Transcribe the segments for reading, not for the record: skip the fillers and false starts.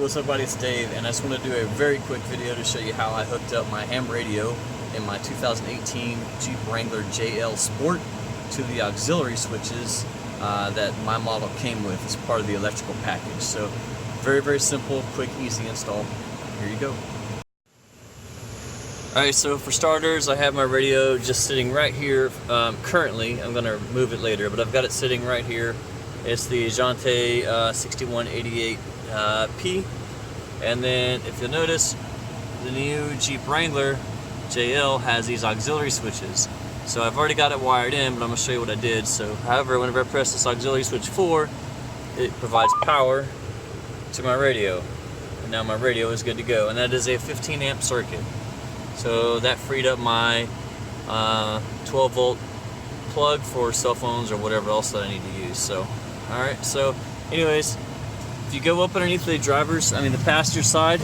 what's up, buddy? It's Dave, and I just want to do a very quick video to show you how I hooked up my ham radio in my 2018 Jeep Wrangler JL Sport to the auxiliary switches that my model came with as part of the electrical package. So very, very simple, quick, easy install. Here you go. Alright, so for starters, I have my radio just sitting right here. Currently, I'm going to move it later, but I've got it sitting right here. It's the Juentai 6188P, and then if you'll notice, the new Jeep Wrangler JL has these auxiliary switches. So I've already got it wired in, but I'm going to show you what I did. So however, whenever I press this auxiliary switch 4, it provides power to my radio, and now my radio is good to go, and that is a 15 amp circuit. So that freed up my 12 volt plug for cell phones or whatever else that I need to use. So alright, so anyways, if you go up underneath the the passenger side,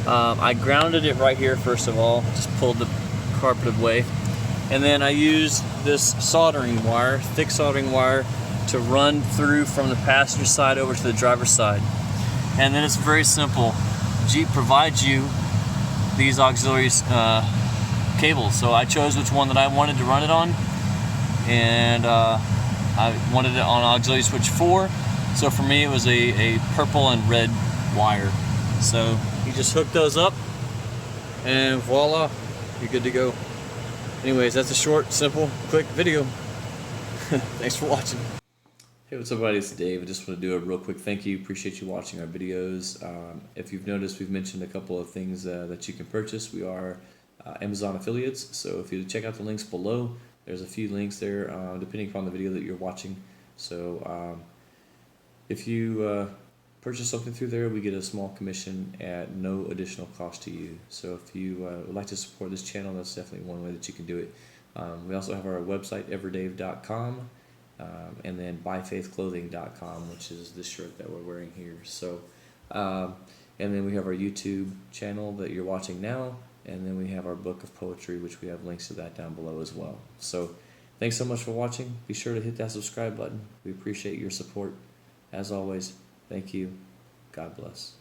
I grounded it right here first of all, just pulled the carpet away, and then I used this soldering wire, thick soldering wire, to run through from the passenger side over to the driver's side. And then it's very simple. Jeep provides you these auxiliary cables, so I chose which one that I wanted to run it on, and I wanted it on auxiliary switch 4, so for me it was a purple and red wire. So you just hook those up and voila, you're good to go. Anyways, that's a short, simple, quick video. Thanks for watching. Hey, what's up, buddy? It's Dave. I just want to do a real quick thank you. Appreciate you watching our videos. If you've noticed, we've mentioned a couple of things that you can purchase. We are Amazon affiliates, so if you check out the links below, there's a few links there depending upon the video that you're watching. So if you purchase something through there, we get a small commission at no additional cost to you. So if you would like to support this channel, that's definitely one way that you can do it. We also have our website, everdave.com, and then byfaithclothing.com, which is this shirt that we're wearing here. So and then we have our YouTube channel that you're watching now, and then we have our book of poetry, which we have links to that down below as well. So thanks so much for watching. Be sure to hit that subscribe button. We appreciate your support. As always, thank you. God bless.